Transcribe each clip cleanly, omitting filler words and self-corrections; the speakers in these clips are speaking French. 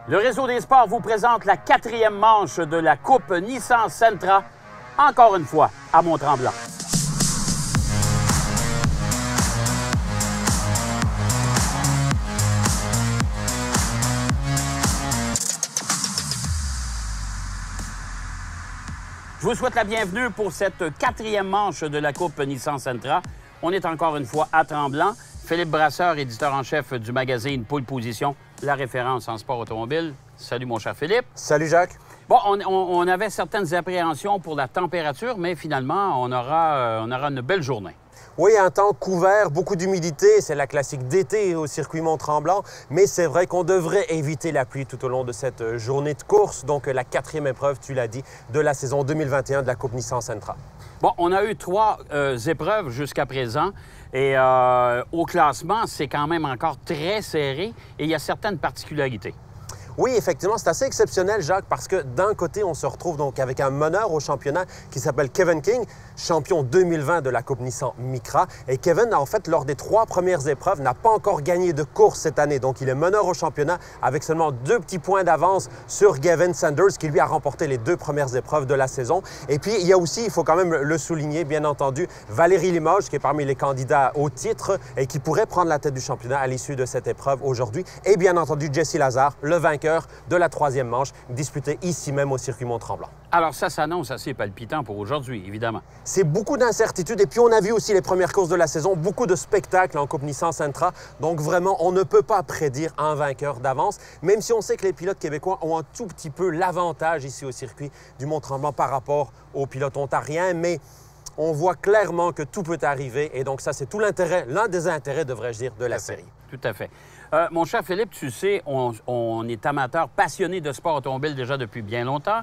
Le Réseau des sports vous présente la 4e manche de la Coupe Nissan Sentra, encore une fois à Mont-Tremblant. Je vous souhaite la bienvenue pour cette 4e manche de la Coupe Nissan Sentra. On est encore une fois à Tremblant. Philippe Brasseur, éditeur en chef du magazine Pole Position, la référence en sport automobile. Salut, mon cher Philippe. Salut, Jacques. Bon, on avait certaines appréhensions pour la température, mais finalement, on aura une belle journée. Oui, un temps couvert, beaucoup d'humidité. C'est la classique d'été au circuit Mont-Tremblant. Mais c'est vrai qu'on devrait éviter la pluie tout au long de cette journée de course. Donc, la 4e épreuve, tu l'as dit, de la saison 2021 de la Coupe Nissan Sentra. Bon, on a eu 3 épreuves jusqu'à présent. Et au classement, c'est quand même encore très serré. Et il y a certaines particularités. Oui, effectivement, c'est assez exceptionnel, Jacques, parce que d'un côté, on se retrouve donc avec un meneur au championnat qui s'appelle Kevin King, champion 2020 de la Coupe Nissan Micra. Et Kevin, en fait, lors des 3 premières épreuves, n'a pas encore gagné de course cette année. Donc, il est meneur au championnat avec seulement 2 petits points d'avance sur Gavin Sanders, qui lui a remporté les 2 premières épreuves de la saison. Et puis, il y a aussi, il faut quand même le souligner, bien entendu, Valérie Limoges, qui est parmi les candidats au titre et qui pourrait prendre la tête du championnat à l'issue de cette épreuve aujourd'hui. Et bien entendu, Jesse Lazare, le vainqueur de la 3e manche, disputée ici même au circuit Mont-Tremblant. Alors ça s'annonce assez palpitant pour aujourd'hui, évidemment. C'est beaucoup d'incertitudes et puis on a vu aussi les premières courses de la saison, beaucoup de spectacles en Coupe Nissan Sentra. Donc vraiment, on ne peut pas prédire un vainqueur d'avance, même si on sait que les pilotes québécois ont un tout petit peu l'avantage ici au circuit du Mont-Tremblant par rapport aux pilotes ontariens, mais on voit clairement que tout peut arriver et donc ça, c'est tout l'intérêt, l'un des intérêts, devrais-je dire, de la série. Tout à fait. Mon cher Philippe, tu sais, on est amateur passionné de sport automobile déjà depuis bien longtemps.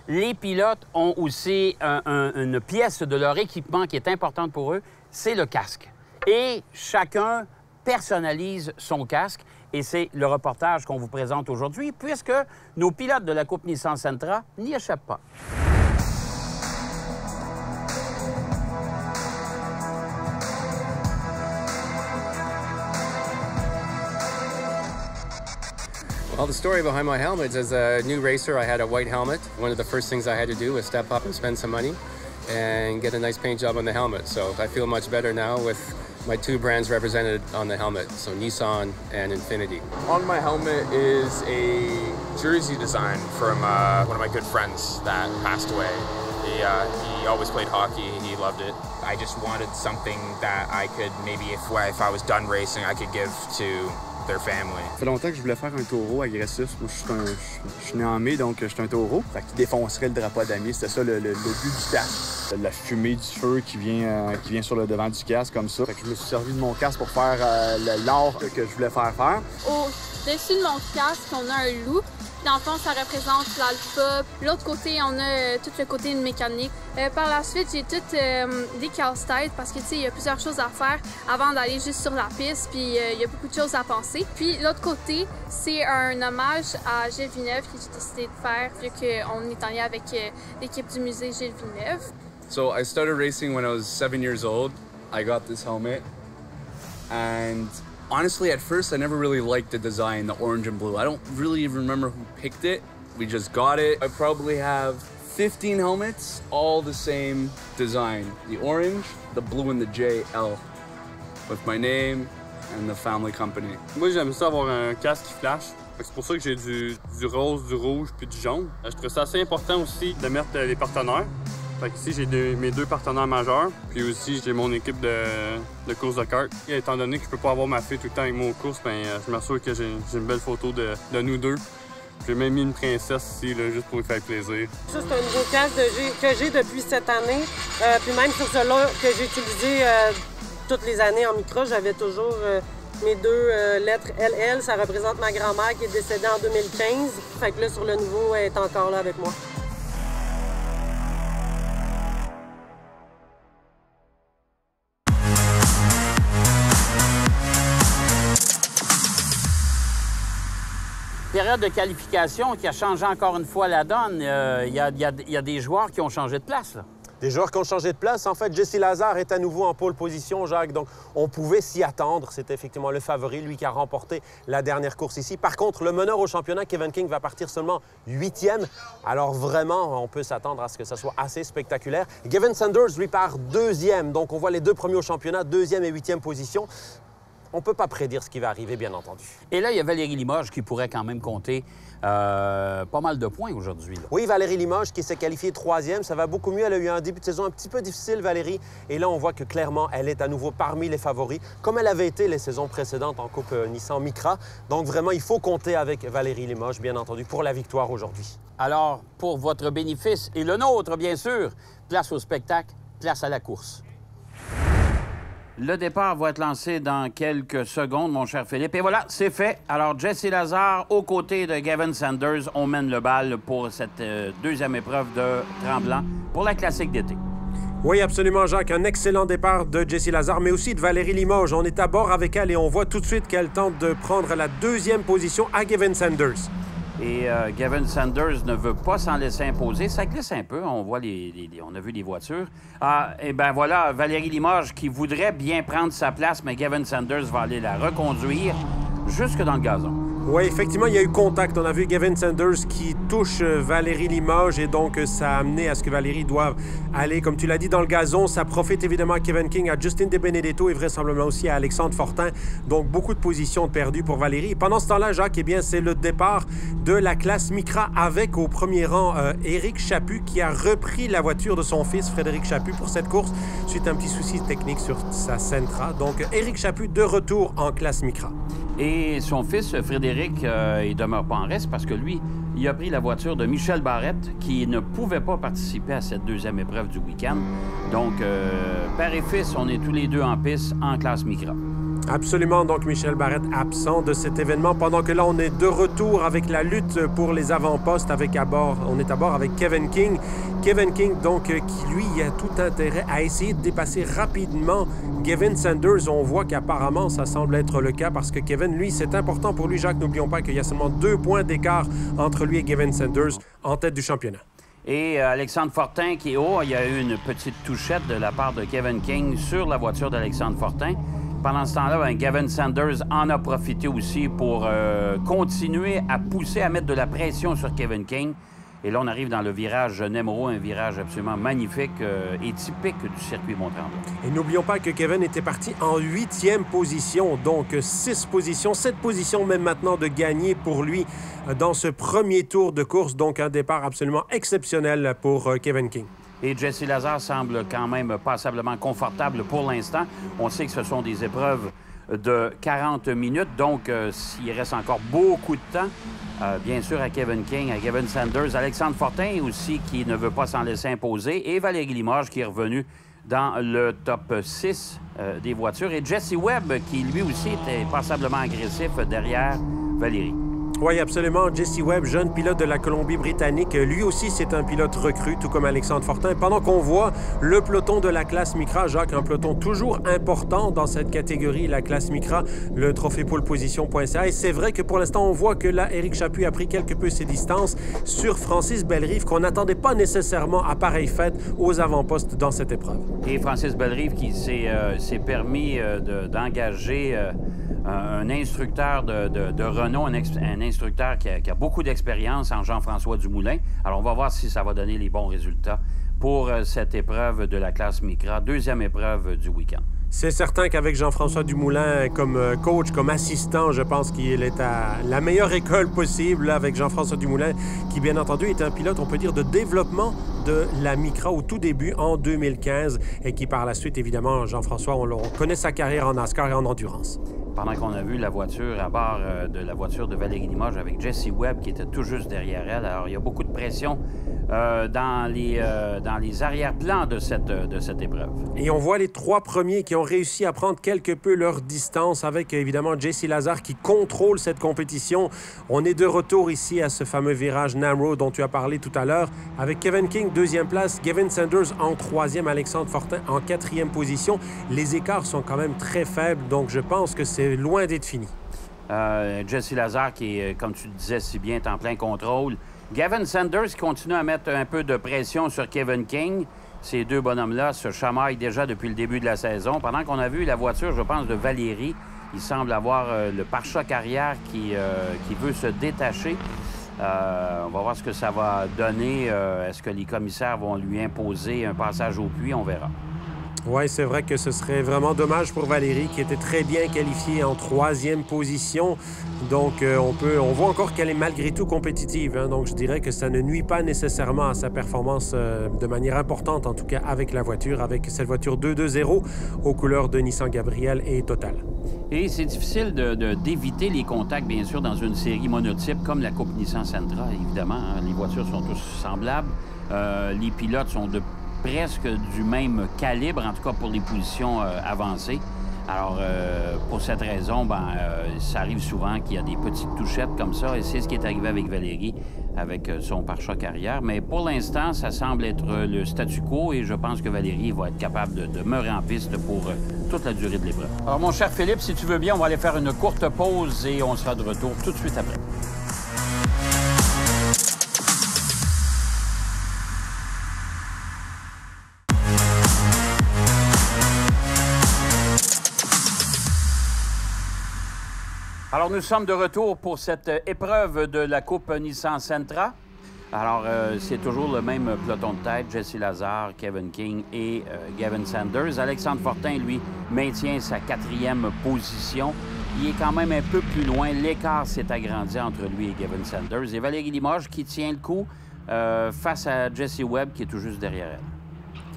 Les pilotes ont aussi une pièce de leur équipement qui est importante pour eux, c'est le casque. Et chacun personnalise son casque. Et c'est le reportage qu'on vous présente aujourd'hui, puisque nos pilotes de la Coupe Nissan Sentra n'y échappent pas. Well, the story behind my helmet is as a new racer, I had a white helmet. One of the first things I had to do was step up and spend some money and get a nice paint job on the helmet. So I feel much better now with my 2 brands represented on the helmet, so Nissan and Infiniti. On my helmet is a jersey design from one of my good friends that passed away. He always played hockey, he loved it. I just wanted something that I could maybe, if I was done racing, I could give to their family. Ça fait longtemps que je voulais faire un taureau agressif. Moi, je suis né en mai, donc je suis un taureau. Fait qu'il défoncerait le drapeau d'amis. C'était ça le but du casque. La fumée du feu qui vient sur le devant du casque comme ça. Fait que je me suis servi de mon casque pour faire l'art que je voulais faire. Au-dessus de mon casque, on a un loup. Dans le fond, ça représente l'alpha. L'autre côté, on a tout le côté de mécanique. Par la suite, j'ai tout des casse-têtes parce que, tu sais, il y a plusieurs choses à faire avant d'aller juste sur la piste, puis il y a beaucoup de choses à penser. Puis l'autre côté, c'est un hommage à Gilles Villeneuve que j'ai décidé de faire, vu qu'on est en lien avec l'équipe du musée Gilles Villeneuve. So I started racing when I was 7 years old. I got this helmet, and honestly, at first, I never really liked the design, the orange and blue. I don't really even remember who picked it. We just got it. I probably have 15 helmets, all the same design. The orange, the blue, and the JL, with my name and the family company. Moi, j'aime ça avoir un casque qui flash. C'est pour ça que j'ai du rose, du rouge puis du jaune. Je trouve ça assez important aussi de mettre les partenaires. Fait qu'ici, j'ai mes 2 partenaires majeurs, puis aussi j'ai mon équipe de course de kart. Et étant donné que je peux pas avoir ma fille tout le temps avec moi aux courses, ben, je m'assure que j'ai une belle photo de nous 2. J'ai même mis une princesse ici, là, juste pour lui faire plaisir. Ça, c'est un nouveau casque que j'ai depuis cette année. Puis même sur celui-là que j'ai utilisé toutes les années en micro, j'avais toujours mes 2 lettres LL. Ça représente ma grand-mère qui est décédée en 2015. Fait que là, sur le nouveau, elle est encore là avec moi. Période de qualification qui a changé encore une fois la donne. Il y a des joueurs qui ont changé de place, là. Des joueurs qui ont changé de place. En fait, Jesse Lazare est à nouveau en pole position, Jacques. Donc, on pouvait s'y attendre. C'était effectivement le favori, lui qui a remporté la dernière course ici. Par contre, le meneur au championnat, Kevin King, va partir seulement 8e. Alors, vraiment, on peut s'attendre à ce que ça soit assez spectaculaire. Gavin Sanders, lui, part 2e. Donc, on voit les deux premiers au championnat, 2e et 8e position. On ne peut pas prédire ce qui va arriver, bien entendu. Et là, il y a Valérie Limoges qui pourrait quand même compter pas mal de points aujourd'hui. Oui, Valérie Limoges qui s'est qualifiée 3e. Ça va beaucoup mieux. Elle a eu un début de saison un petit peu difficile, Valérie. Et là, on voit que clairement, elle est à nouveau parmi les favoris, comme elle avait été les saisons précédentes en Coupe Nissan Micra. Donc vraiment, il faut compter avec Valérie Limoges, bien entendu, pour la victoire aujourd'hui. Alors, pour votre bénéfice et le nôtre, bien sûr, place au spectacle, place à la course. Le départ va être lancé dans quelques secondes, mon cher Philippe. Et voilà, c'est fait. Alors, Jesse Lazare, aux côtés de Gavin Sanders, on mène le bal pour cette deuxième épreuve de Tremblant pour la classique d'été. Oui, absolument, Jacques. Un excellent départ de Jesse Lazare, mais aussi de Valérie Limoges. On est à bord avec elle et on voit tout de suite qu'elle tente de prendre la deuxième position à Gavin Sanders. Et Gavin Sanders ne veut pas s'en laisser imposer. Ça glisse un peu. On voit on a vu les voitures. Et bien voilà, Valérie Limoges qui voudrait bien prendre sa place, mais Gavin Sanders va aller la reconduire jusque dans le gazon. Oui, effectivement, il y a eu contact. On a vu Gavin Sanders qui touche Valérie Limoges et donc ça a amené à ce que Valérie doive aller, comme tu l'as dit, dans le gazon. Ça profite évidemment à Kevin King, à Justin De Benedetto et vraisemblablement aussi à Alexandre Fortin. Donc, beaucoup de positions perdues pour Valérie. Et pendant ce temps-là, Jacques, eh bien, c'est le départ de la classe Micra avec au premier rang Éric Chaput qui a repris la voiture de son fils Frédéric Chaput pour cette course suite à un petit souci technique sur sa Sentra. Donc, Éric Chaput de retour en classe Micra. Et son fils, Frédéric, il demeure pas en reste parce que lui, il a pris la voiture de Michel Barrette qui ne pouvait pas participer à cette deuxième épreuve du week-end. Donc, père et fils, on est tous les deux en piste en classe Micra. Absolument, donc Michel Barrette absent de cet événement, pendant que là, on est de retour avec la lutte pour les avant-postes on est à bord avec Kevin King. Kevin King, donc, qui, lui, a tout intérêt à essayer de dépasser rapidement Gavin Sanders. On voit qu'apparemment, ça semble être le cas parce que Kevin, lui, c'est important pour lui. Jacques, n'oublions pas qu'il y a seulement 2 points d'écart entre lui et Gavin Sanders en tête du championnat. Et Alexandre Fortin qui est haut, il y a eu une petite touchette de la part de Kevin King sur la voiture d'Alexandre Fortin. Pendant ce temps-là, ben, Gavin Sanders en a profité aussi pour continuer à pousser, à mettre de la pression sur Kevin King. Et là, on arrive dans le virage Nemro, un virage absolument magnifique et typique du circuit Mont-Tremblant. Et n'oublions pas que Kevin était parti en 8e position, donc 7 positions même maintenant de gagner pour lui dans ce premier tour de course. Donc un départ absolument exceptionnel pour Kevin King. Et Jesse Lazare semble quand même passablement confortable pour l'instant. On sait que ce sont des épreuves de 40 minutes, donc s'il reste encore beaucoup de temps, bien sûr à Kevin King, à Gavin Sanders, Alexandre Fortin aussi qui ne veut pas s'en laisser imposer, et Valérie Limoges qui est revenu dans le top 6 des voitures, et Jesse Webb qui lui aussi était passablement agressif derrière Valérie. Oui, absolument. Jesse Webb, jeune pilote de la Colombie-Britannique, lui aussi, c'est un pilote recru, tout comme Alexandre Fortin. Pendant qu'on voit le peloton de la classe Micra, Jacques, un peloton toujours important dans cette catégorie, la classe Micra, le trophée pole position.ca. Et c'est vrai que pour l'instant, on voit que là, Éric Chaput a pris quelque peu ses distances sur Francis Bellerive, qu'on n'attendait pas nécessairement à pareille fête aux avant-postes dans cette épreuve. Et Francis Bellerive qui s'est permis d'engager un instructeur de renom, un instructeur qui a beaucoup d'expérience en Jean-François Dumoulin. Alors, on va voir si ça va donner les bons résultats pour cette épreuve de la classe Micra, deuxième épreuve du week-end. C'est certain qu'avec Jean-François Dumoulin comme coach, comme assistant, je pense qu'il est à la meilleure école possible là, avec Jean-François Dumoulin, qui bien entendu est un pilote, on peut dire, de développement de la Micra au tout début en 2015 et qui par la suite, évidemment, Jean-François, on connaît sa carrière en NASCAR et en endurance. Pendant qu'on a vu la voiture à bord de la voiture de Valérie Limoges avec Jesse Webb qui était tout juste derrière elle. Alors, il y a beaucoup de pression dans les arrière-plans de cette épreuve. Et on voit les 3 premiers qui ont réussi à prendre quelque peu leur distance avec, évidemment, Jesse Lazare qui contrôle cette compétition. On est de retour ici à ce fameux virage Namro dont tu as parlé tout à l'heure avec Kevin King, 2e place, Gavin Sanders en 3e, Alexandre Fortin en 4e position. Les écarts sont quand même très faibles, donc je pense que c'est loin d'être fini. Jesse Lazare qui est, comme tu le disais si bien, est en plein contrôle. Gavin Sanders qui continue à mettre un peu de pression sur Kevin King. Ces deux bonhommes-là se chamaillent déjà depuis le début de la saison. Pendant qu'on a vu la voiture, je pense, de Valérie, il semble avoir le pare-choc arrière qui veut se détacher. On va voir ce que ça va donner. Est-ce que les commissaires vont lui imposer un passage au puits? On verra. Oui, c'est vrai que ce serait vraiment dommage pour Valérie, qui était très bien qualifiée en 3e position. Donc, on voit encore qu'elle est malgré tout compétitive. Hein. Donc, je dirais que ça ne nuit pas nécessairement à sa performance de manière importante, en tout cas avec la voiture, avec cette voiture 2.2.0 aux couleurs de Nissan Gabriel et Total. Et c'est difficile d'éviter les contacts, bien sûr, dans une série monotype comme la Coupe Nissan Sentra, évidemment. Hein. Les voitures sont tous semblables. Les pilotes sont presque du même calibre, en tout cas pour les positions avancées. Alors, pour cette raison, ça arrive souvent qu'il y a des petites touchettes comme ça, et c'est ce qui est arrivé avec Valérie, avec son pare-choc arrière. Mais pour l'instant, ça semble être le statu quo, et je pense que Valérie va être capable de demeurer en piste pour toute la durée de l'épreuve. Alors, mon cher Philippe, si tu veux bien, on va aller faire une courte pause, et on sera de retour tout de suite après. Alors, nous sommes de retour pour cette épreuve de la Coupe Nissan Sentra. Alors, c'est toujours le même peloton de tête, Jesse Lazare, Kevin King et Gavin Sanders. Alexandre Fortin, lui, maintient sa 4e position. Il est quand même un peu plus loin. L'écart s'est agrandi entre lui et Gavin Sanders. Et Valérie Limoges qui tient le coup face à Jessie Webb, qui est tout juste derrière elle.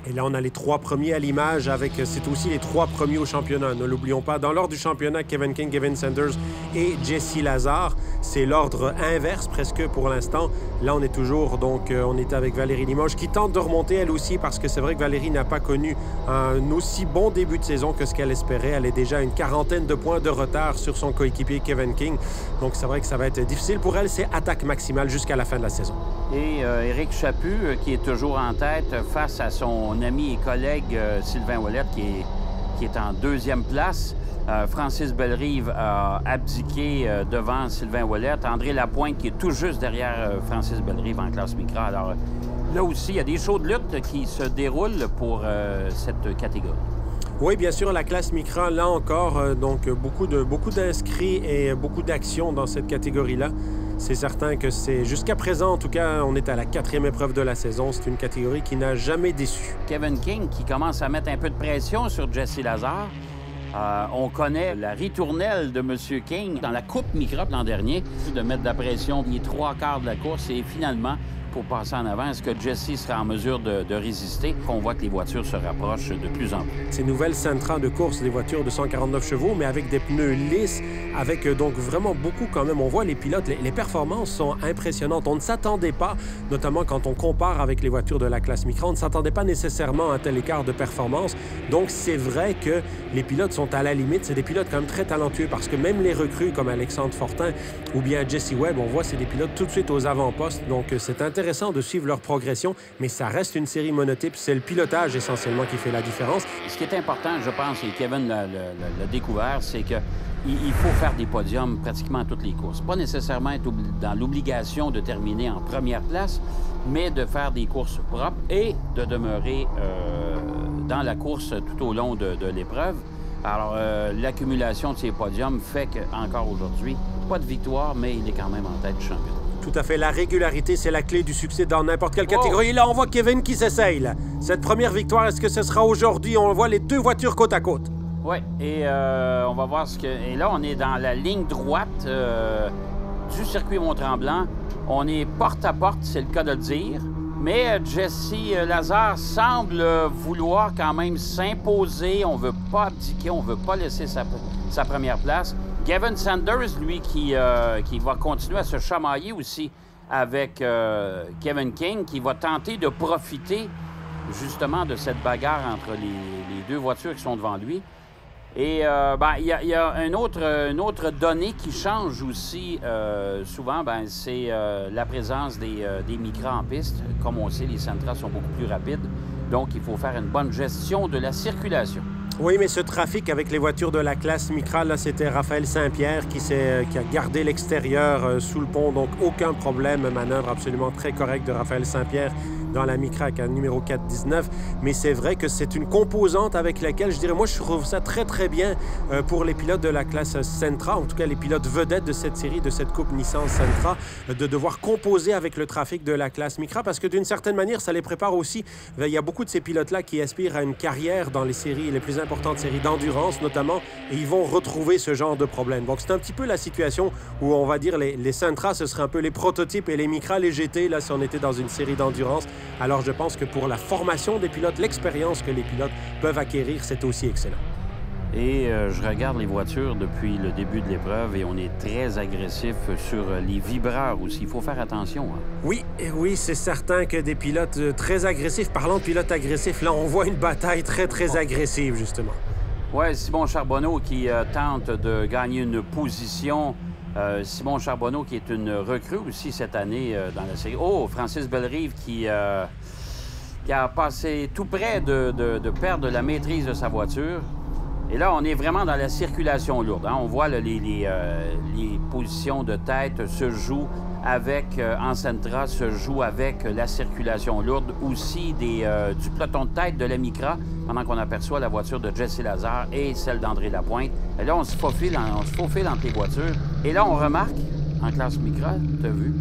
Et là, on a les 3 premiers à l'image c'est aussi les 3 premiers au championnat. Ne l'oublions pas. Dans l'ordre du championnat, Kevin King, Gavin Sanders et Jesse Lazare. C'est l'ordre inverse presque pour l'instant. Là, on est toujours, on est avec Valérie Limoges qui tente de remonter elle aussi parce que c'est vrai que Valérie n'a pas connu un aussi bon début de saison que ce qu'elle espérait. Elle est déjà à une 40aine de points de retard sur son coéquipier Kevin King. Donc, c'est vrai que ça va être difficile pour elle. C'est attaque maximale jusqu'à la fin de la saison. Et Éric Chaput, qui est toujours en tête face à son ami et collègue Sylvain Ouellette, qui est en 2e place. Francis Bellerive a abdiqué devant Sylvain Ouellette. André Lapointe, qui est tout juste derrière Francis Bellerive en classe Micra. Alors, là aussi, il y a des shows de lutte qui se déroulent pour cette catégorie. Oui, bien sûr, la classe Micra, là encore, beaucoup d'inscrits et beaucoup d'actions dans cette catégorie-là. C'est certain que jusqu'à présent, en tout cas, on est à la 4e épreuve de la saison. C'est une catégorie qui n'a jamais déçu. Kevin King qui commence à mettre un peu de pression sur Jesse Lazare. On connaît la ritournelle de M. King dans la Coupe Micra l'an dernier, de mettre de la pression les 3/4 de la course et finalement, pour passer en avant, est-ce que Jesse sera en mesure de résister? On voit que les voitures se rapprochent de plus en plus. Ces nouvelles Sentra de course, des voitures de 149 chevaux, mais avec des pneus lisses, avec donc vraiment beaucoup quand même. On voit les pilotes, les performances sont impressionnantes. On ne s'attendait pas, notamment quand on compare avec les voitures de la classe Micra, on ne s'attendait pas nécessairement à un tel écart de performance. Donc c'est vrai que les pilotes sont à la limite. C'est des pilotes quand même très talentueux parce que même les recrues comme Alexandre Fortin ou bien Jesse Webb, on voit c'est des pilotes tout de suite aux avant-postes. Donc c'est intéressant de suivre leur progression, mais ça reste une série monotype. C'est le pilotage essentiellement qui fait la différence. Ce qui est important, je pense, et Kevin l'a découvert, c'est qu'il faut faire des podiums pratiquement à toutes les courses. Pas nécessairement être dans l'obligation de terminer en première place, mais de faire des courses propres et de demeurer dans la course tout au long de l'épreuve. Alors, l'accumulation de ces podiums fait qu'encore aujourd'hui, pas de victoire, mais il est quand même en tête du championnat. Tout à fait. La régularité, c'est la clé du succès dans n'importe quelle catégorie. Là, on voit Kevin qui s'essaye. Cette première victoire, est-ce que ce sera aujourd'hui? On voit les 2 voitures côte à côte. Oui, et on va voir ce que... Et là, on est dans la ligne droite du circuit Mont-Tremblant. On est porte à porte, c'est le cas de le dire. Mais Jesse Lazare semble vouloir quand même s'imposer. On ne veut pas abdiquer, on ne veut pas laisser sa première place. Gavin Sanders, lui, qui va continuer à se chamailler aussi avec Kevin King, qui va tenter de profiter justement de cette bagarre entre les 2 voitures qui sont devant lui. Et il y a une autre donnée qui change aussi souvent, c'est la présence des Micra en piste. Comme on sait, les Sentra sont beaucoup plus rapides, donc il faut faire une bonne gestion de la circulation. Oui, mais ce trafic avec les voitures de la classe Micra, là, c'était Raphaël Saint-Pierre qui a gardé l'extérieur sous le pont, donc aucun problème, manœuvre absolument très correcte de Raphaël Saint-Pierre dans la Micra avec un numéro 419. Mais c'est vrai que c'est une composante avec laquelle, je dirais, moi, je trouve ça très, très bien pour les pilotes de la classe Sentra, en tout cas les pilotes vedettes de cette série, de cette Coupe Nissan Sentra, de devoir composer avec le trafic de la classe Micra, parce que d'une certaine manière, ça les prépare aussi. Il y a beaucoup de ces pilotes-là qui aspirent à une carrière dans les séries les plus importantes séries d'endurance notamment, et ils vont retrouver ce genre de problème. Donc c'est un petit peu la situation où on va dire les Sentra, ce serait un peu les prototypes, et les Micra, les GT, là, si on était dans une série d'endurance. Alors je pense que pour la formation des pilotes, l'expérience que les pilotes peuvent acquérir, c'est aussi excellent. Et je regarde les voitures depuis le début de l'épreuve et on est très agressif sur les vibreurs aussi. Il faut faire attention. Hein? Oui, oui, c'est certain que des pilotes très agressifs. Parlant de pilotes agressifs, là, on voit une bataille très, très agressive, justement. Oui, Simon Charbonneau qui tente de gagner une position. Simon Charbonneau qui est une recrue aussi cette année dans la série. Oh, Francis Bellerive qui a passé tout près de perdre la maîtrise de sa voiture. Et là, on est vraiment dans la circulation lourde. Hein? On voit là, les positions de tête se jouent avec, en Sentra, se jouent avec la circulation lourde. Aussi du peloton de tête de la Micra, pendant qu'on aperçoit la voiture de Jesse Lazare et celle d'André Lapointe. Et là, on se faufile entre les voitures. Et là, on remarque, en classe Micra, tu as vu,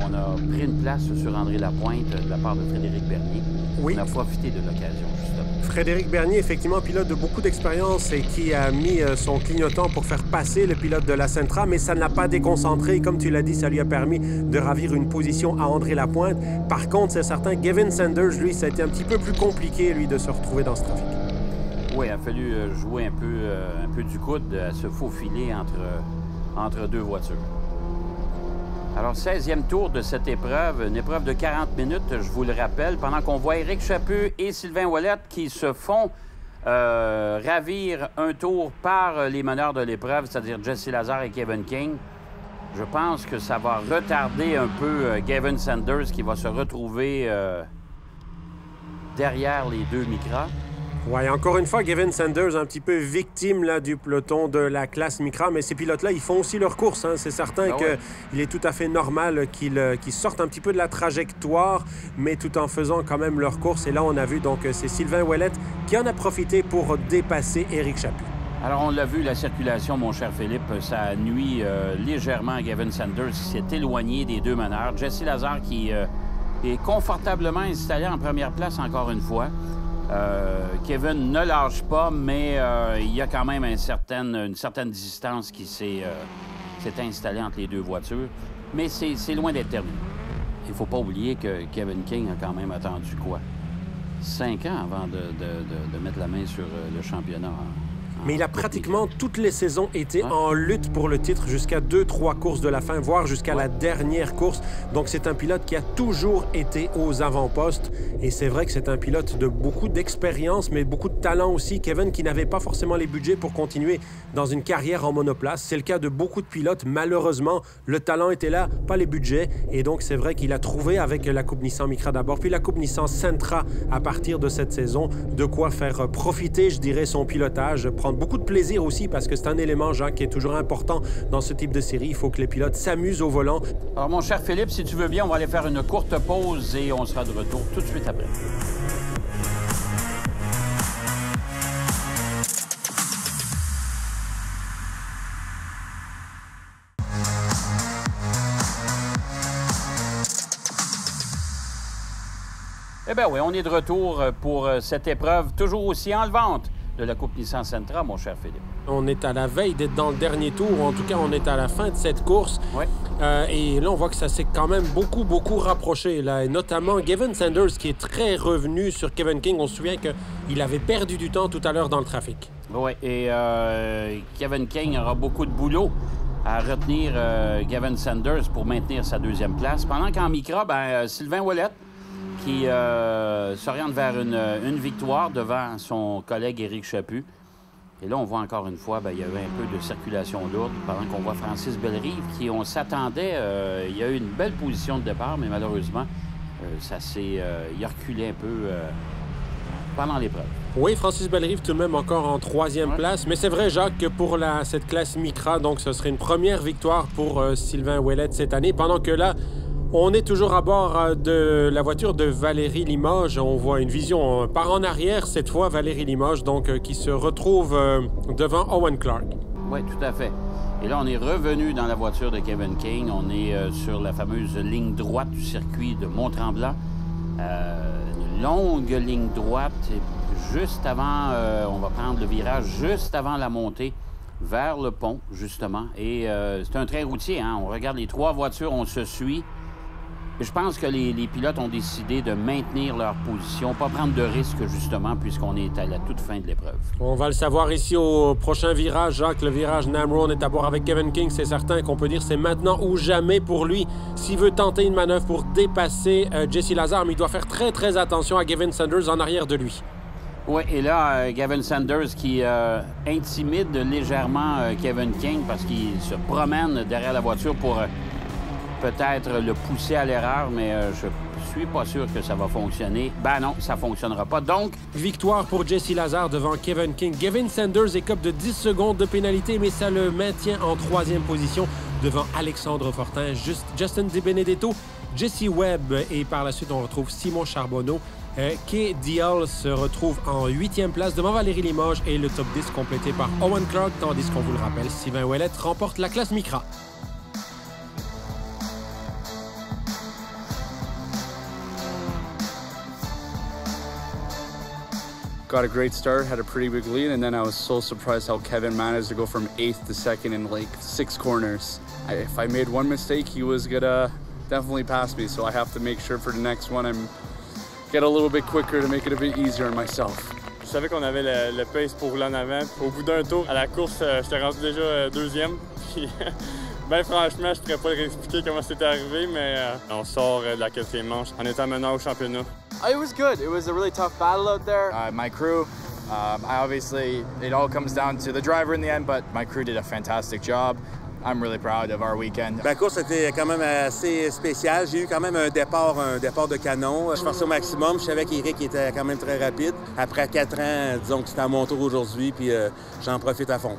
on a pris une place sur André Lapointe de la part de Frédéric Bernier. Oui. On a profité de l'occasion, justement. Frédéric Bernier, effectivement, pilote de beaucoup d'expérience et qui a mis son clignotant pour faire passer le pilote de la Sentra, mais ça ne l'a pas déconcentré. Comme tu l'as dit, ça lui a permis de ravir une position à André Lapointe. Par contre, c'est certain, Gavin Sanders, lui, ça a été un petit peu plus compliqué, lui, de se retrouver dans ce trafic. Oui, il a fallu jouer un peu du coude, à se faufiler entre deux voitures. Alors, 16e tour de cette épreuve, une épreuve de 40 minutes, je vous le rappelle, pendant qu'on voit Éric Chaput et Sylvain Ouellette qui se font ravir un tour par les meneurs de l'épreuve, c'est-à-dire Jesse Lazare et Kevin King. Je pense que ça va retarder un peu Gavin Sanders qui va se retrouver derrière les deux Micra. Oui, encore une fois, Gavin Sanders, un petit peu victime là, du peloton de la classe Micra, mais ces pilotes-là, ils font aussi leur course. Hein. C'est certain qu'il est tout à fait normal qu'ils sortent un petit peu de la trajectoire, mais tout en faisant quand même leur course. Et là, on a vu, donc, c'est Sylvain Ouellette qui en a profité pour dépasser Éric Chaput. Alors, on l'a vu, la circulation, mon cher Philippe, ça nuit légèrement à Gavin Sanders qui s'est éloigné des deux meneurs. Jesse Lazare qui est confortablement installé en première place encore une fois. Kevin ne lâche pas, mais il y a quand même une certaine distance qui s'est installée entre les deux voitures. Mais c'est loin d'être terminé. Il ne faut pas oublier que Kevin King a quand même attendu, 5 ans avant de mettre la main sur le championnat. Mais il a pratiquement toutes les saisons été en lutte pour le titre jusqu'à 2-3 courses de la fin, voire jusqu'à la dernière course. Donc c'est un pilote qui a toujours été aux avant-postes. Et c'est vrai que c'est un pilote de beaucoup d'expérience, mais beaucoup de talent aussi. Kevin qui n'avait pas forcément les budgets pour continuer dans une carrière en monoplace. C'est le cas de beaucoup de pilotes. Malheureusement, le talent était là, pas les budgets. Et donc c'est vrai qu'il a trouvé avec la Coupe Nissan Micra d'abord, puis la Coupe Nissan Sentra à partir de cette saison, de quoi faire profiter, je dirais, son pilotage, prendre beaucoup de plaisir aussi, parce que c'est un élément, Jacques, qui est toujours important dans ce type de série. Il faut que les pilotes s'amusent au volant. Alors, mon cher Philippe, si tu veux bien, on va aller faire une courte pause et on sera de retour tout de suite après. Eh bien oui, on est de retour pour cette épreuve toujours aussi enlevante de la Coupe Nissan Sentra, mon cher Philippe. On est à la veille d'être dans le dernier tour, ou en tout cas, on est à la fin de cette course. Oui. Et là, on voit que ça s'est quand même beaucoup rapproché. Là. Et notamment, Gavin Sanders, qui est très revenu sur Kevin King. On se souvient qu'il avait perdu du temps tout à l'heure dans le trafic. Oui, et Kevin King aura beaucoup de boulot à retenir Gavin Sanders pour maintenir sa deuxième place. Pendant qu'en Micra, Sylvain Ouellette, qui s'oriente vers une victoire devant son collègue Éric Chaput. Et là, on voit encore une fois, il y avait un peu de circulation lourde, pendant qu'on voit Francis Bellerive, qui, on s'attendait, il y a eu une belle position de départ, mais malheureusement, il a reculé un peu pendant l'épreuve. Oui, Francis Bellerive tout de même encore en 3e place. Mais c'est vrai, Jacques, que pour cette classe Micra, donc ce serait une première victoire pour Sylvain Ouellet cette année. Pendant que là, on est toujours à bord de la voiture de Valérie Limoges. On voit une vision par en arrière, cette fois, Valérie Limoges, donc qui se retrouve devant Owen Clark. Oui, tout à fait. Et là, on est revenu dans la voiture de Kevin King. On est sur la fameuse ligne droite du circuit de Mont-Tremblant. Une longue ligne droite, juste avant, on va prendre le virage juste avant la montée vers le pont, justement. Et c'est un trait routier, hein? On regarde les 3 voitures, on se suit. Et je pense que les pilotes ont décidé de maintenir leur position, pas prendre de risques, justement, puisqu'on est à la toute fin de l'épreuve. On va le savoir ici au prochain virage, Jacques. Le virage Namron est à bord avec Kevin King. C'est certain qu'on peut dire c'est maintenant ou jamais pour lui. S'il veut tenter une manœuvre pour dépasser Jesse Lazare, mais il doit faire très, très attention à Gavin Sanders en arrière de lui. Oui, et là, Gavin Sanders qui intimide légèrement Kevin King parce qu'il se promène derrière la voiture pour peut-être le pousser à l'erreur, mais je suis pas sûr que ça va fonctionner. Ben non, ça fonctionnera pas. Donc, victoire pour Jesse Lazare devant Kevin King. Gavin Sanders écope de 10 secondes de pénalité, mais ça le maintient en 3e position devant Alexandre Fortin, Justin Di Benedetto, Jesse Webb et par la suite, on retrouve Simon Charbonneau. Kay Dial se retrouve en 8e place devant Valérie Limoges et le top 10 complété par Owen Clark, tandis qu'on vous le rappelle, Sylvain Ouellet remporte la classe Micra. Got a great start, had a pretty big lead, and then I was so surprised how Kevin managed to go from 8th to 2nd in like 6 corners. If I made one mistake, he was gonna definitely pass me, so I have to make sure for the next one I'm get a little bit quicker to make it a bit easier on myself. Je savais qu'on avait le pace pour rouler en avant. Au bout d'un tour, à la course, j'étais rendu déjà 2e. Puis, ben franchement, je ne pourrais pas expliquer comment c'était arrivé, mais on sort de la 4e manche en étant meneur au championnat. It was good. It was a really tough battle out there. My crew, obviously, it all comes down to the driver in the end, but my crew did a fantastic job. I'm really proud of our weekend. La course était quand même assez spéciale. J'ai eu quand même un départ de canon. Je forçais au maximum. Je savais qu'Éric était quand même très rapide. Après 4 ans, disons que c'était à mon tour aujourd'hui, puis j'en profite à fond.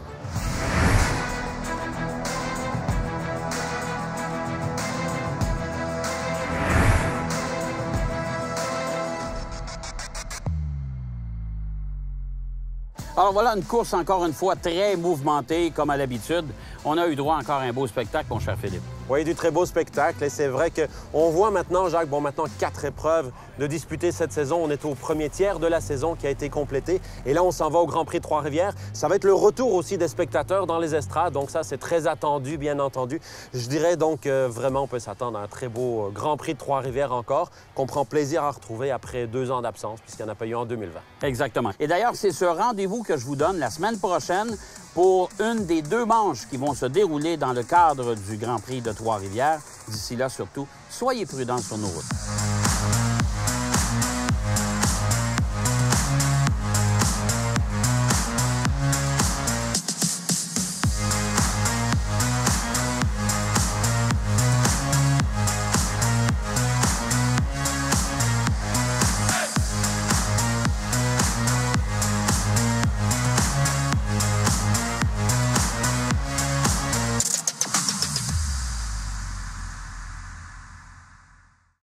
Alors voilà une course encore une fois très mouvementée comme à l'habitude. On a eu droit encore à un beau spectacle, mon cher Philippe. Oui, du très beau spectacle. Et c'est vrai qu'on voit maintenant, Jacques, maintenant 4 épreuves de disputer cette saison. On est au premier tiers de la saison qui a été complété. Et là, on s'en va au Grand Prix de Trois-Rivières. Ça va être le retour aussi des spectateurs dans les estrades. Donc ça, c'est très attendu, bien entendu. Je dirais donc vraiment, on peut s'attendre à un très beau Grand Prix de Trois-Rivières encore, qu'on prend plaisir à retrouver après 2 ans d'absence, puisqu'il n'y en a pas eu en 2020. Exactement. Et d'ailleurs, c'est ce rendez-vous que je vous donne la semaine prochaine pour une des 2 manches qui vont se dérouler dans le cadre du Grand Prix de Trois-Rivières. D'ici là, surtout, soyez prudents sur nos routes.